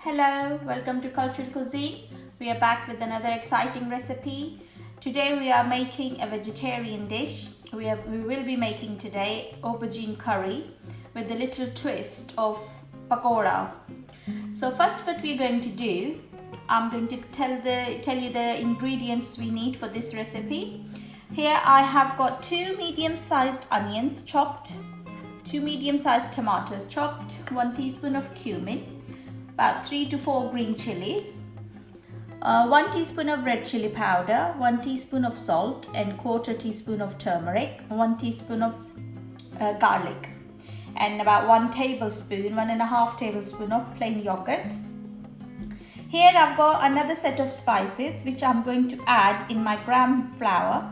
Hello, welcome to Cultural Cuisine. We are back with another exciting recipe. Today we are making a vegetarian dish. We will be making today aubergine curry with a little twist of pakora. So first what we're going to do, I'm going to tell you the ingredients we need for this recipe. Here I have got 2 medium-sized onions chopped, 2 medium-sized tomatoes chopped, 1 teaspoon of cumin, about 3 to 4 green chilies, 1 teaspoon of red chili powder, 1 teaspoon of salt and quarter teaspoon of turmeric, 1 teaspoon of garlic, and about 1.5 tablespoon of plain yogurt. Here I've got another set of spices which I'm going to add in my gram flour.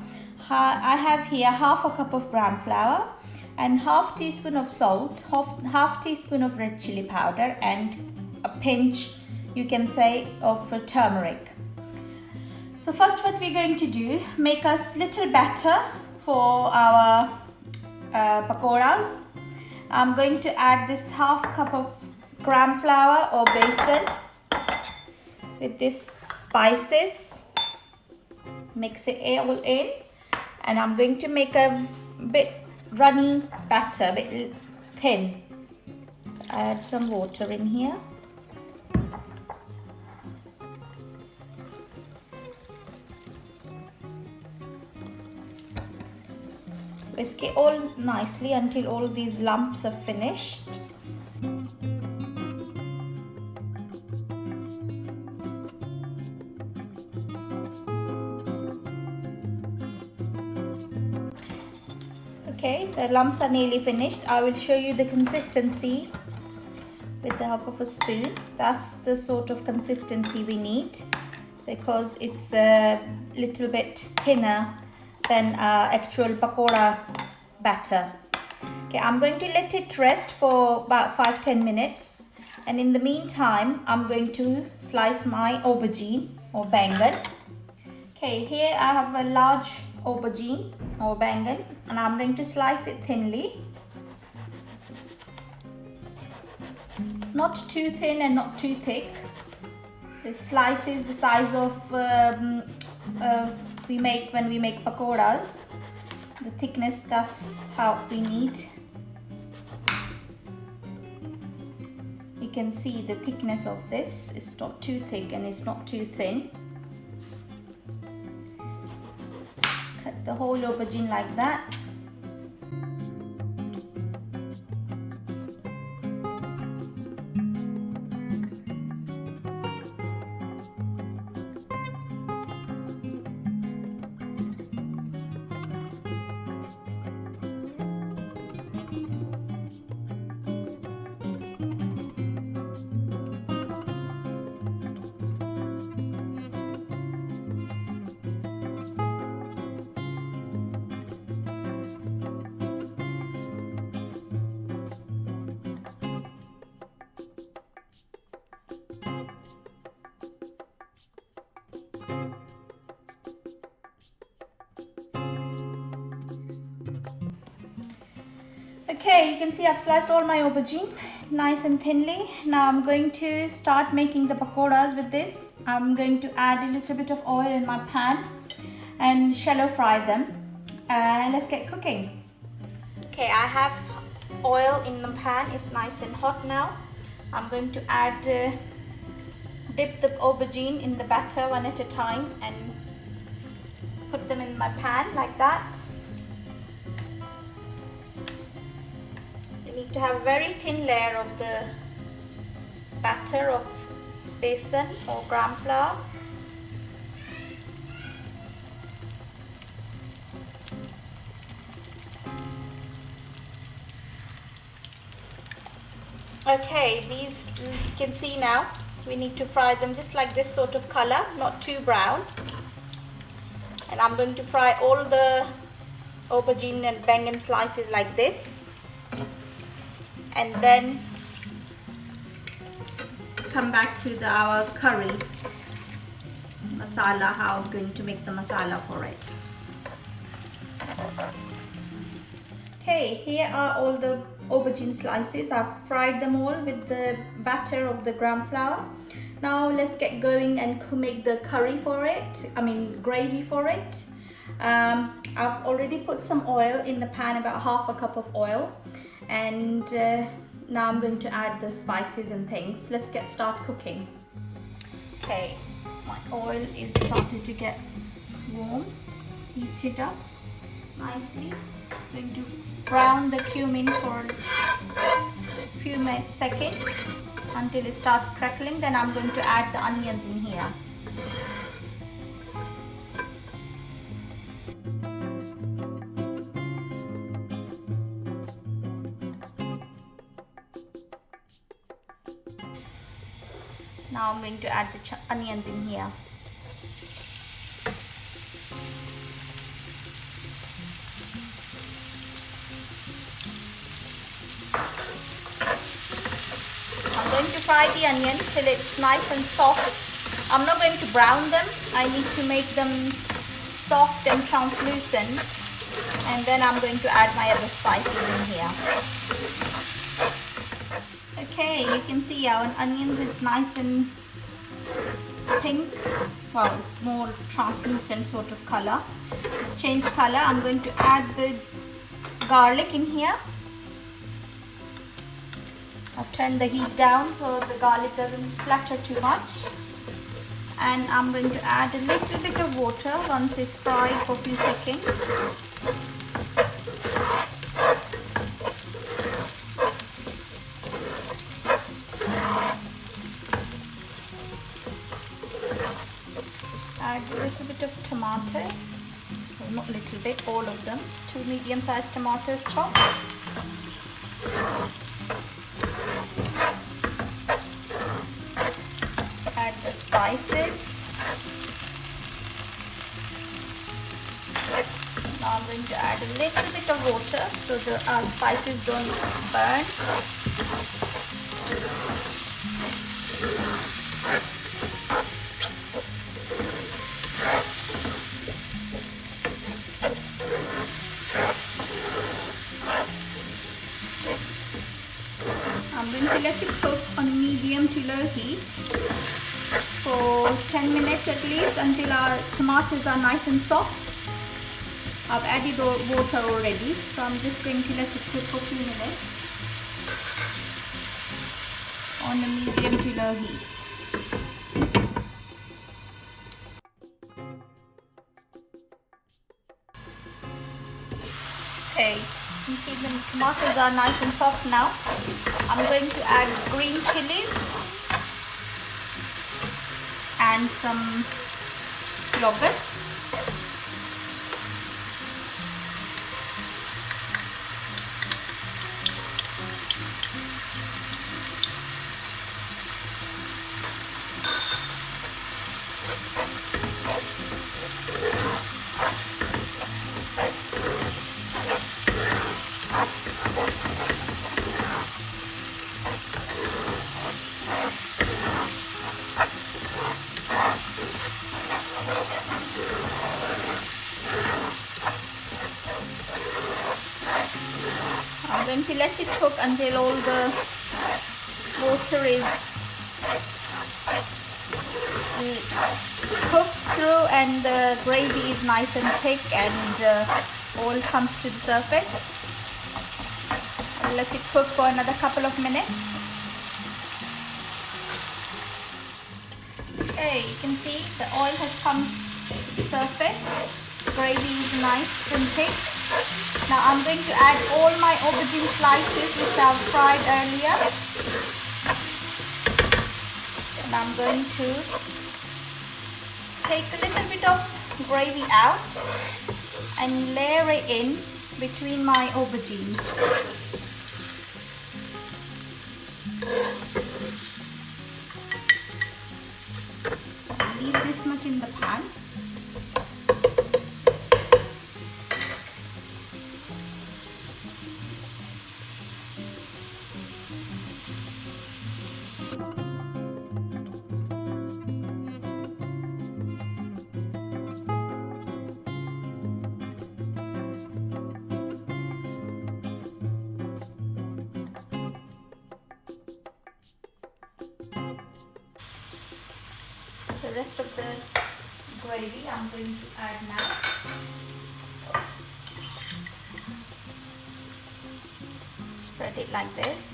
I have here half a cup of gram flour and half teaspoon of salt, half teaspoon of red chili powder, and a pinch, you can say, of turmeric. So first what we're going to do, make us little batter for our pakoras. I'm going to add this half cup of gram flour or besan with this spices, mix it all in, and I'm going to make a bit runny batter, a bit thin. Add some water in here. Whisk it all nicely until all these lumps are finished. Okay, the lumps are nearly finished. I will show you the consistency with the help of a spoon. That's the sort of consistency we need because it's a little bit thinner than actual pakora batter. Okay, I'm going to let it rest for about 5-10 minutes, and in the meantime I'm going to slice my aubergine or baingan. Okay, here I have a large aubergine or baingan and I'm going to slice it thinly, not too thin and not too thick. The slice is the size of when we make pakoras. The thickness, that's how we need. You can see the thickness of this. It's not too thick and it's not too thin. Cut the whole aubergine like that. Okay, you can see I've sliced all my aubergine nice and thinly. Now I'm going to start making the pakoras with this. I'm going to add a little bit of oil in my pan and shallow fry them. Let's get cooking. Okay, I have oil in the pan. It's nice and hot now. I'm going to add, dip the aubergine in the batter one at a time and put them in my pan like that. You need to have a very thin layer of the batter of besan or gram flour. Okay, these you can see now, we need to fry them just like this sort of color, not too brown. And I'm going to fry all the aubergine and baingan slices like this. And then come back to our curry masala, how I'm going to make the masala for it. Okay, here are all the aubergine slices. I've fried them all with the batter of the gram flour. Now let's get going and make the curry for it, gravy for it. I've already put some oil in the pan, about half a cup of oil, and now I'm going to add the spices and things. Let's start cooking. Okay, my oil is started to get warm, heated up nicely. I'm going to brown the cumin for a few seconds until it starts crackling. Then I'm going to add the onions in here. Now I'm going to add the onions in here. I'm going to fry the onion till it's nice and soft. I'm not going to brown them. I need to make them soft and translucent, and then I'm going to add my other spices in here. Okay, you can see our onions, it's nice and pink. Well, it's more translucent sort of color. It's changed color. I'm going to add the garlic in here. I've turned the heat down so the garlic doesn't splatter too much. And I'm going to add a little bit of water once it's fried for a few seconds. Add a little bit of tomato, well, not a little bit, all of them. 2 medium-sized tomatoes chopped. Add the spices. Now I'm going to add a little bit of water so the spices don't burn. I'm going to let it cook on medium to low heat for 10 minutes at least, until our tomatoes are nice and soft. I've added water already, so I'm just going to let it cook for a few minutes on a medium to low heat. Okay, you see the tomatoes are nice and soft now. I'm going to add green chilies and some yogurt. I'm going to let it cook until all the water is cooked through and the gravy is nice and thick and all comes to the surface. I'll let it cook for another couple of minutes. Okay, you can see the oil has come to the surface. The gravy is nice and thick. Now I'm going to add all my aubergine slices which I've fried earlier. And I'm going to take a little bit of gravy out and layer it in between my aubergine. Leave this much in the pan. the rest of the gravy I'm going to add now. Spread it like this.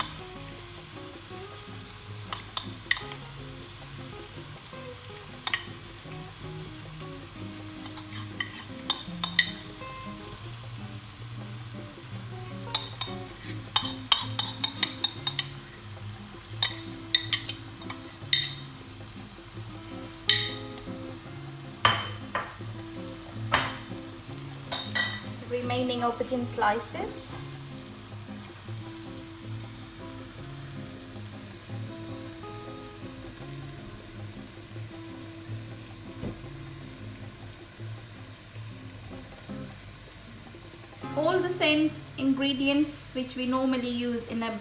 Remaining aubergine slices. All the same ingredients which we normally use in a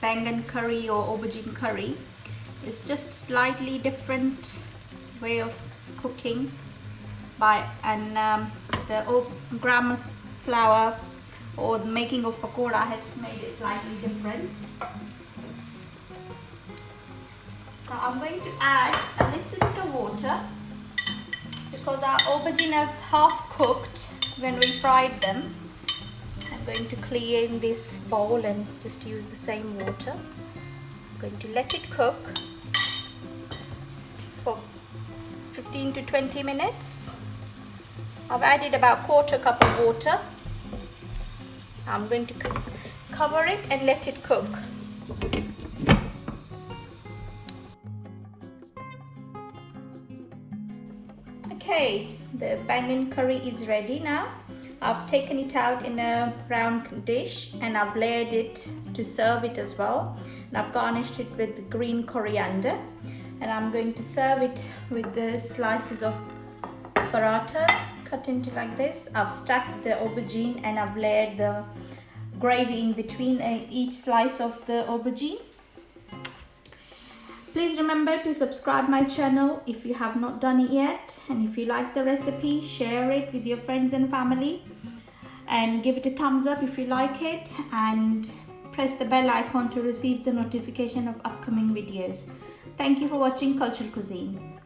Baingan curry or aubergine curry. It's just slightly different way of cooking the gram flour or the making of pakora has made it slightly different. Now I'm going to add a little bit of water because our aubergine is half cooked when we fried them. I'm going to clean this bowl and just use the same water. I'm going to let it cook for 15 to 20 minutes. I've added about quarter cup of water. I'm going to cover it and let it cook. Okay, the Baingan curry is ready now. I've taken it out in a round dish and I've layered it to serve it as well. And I've garnished it with green coriander. And I'm going to serve it with the slices of parathas cut into like this. I've stacked the aubergine and I've layered the gravy in between each slice of the aubergine. Please remember to subscribe my channel if you have not done it yet, and if you like the recipe, share it with your friends and family and give it a thumbs up if you like it, and press the bell icon to receive the notification of upcoming videos. Thank you for watching Cultural Cuisine.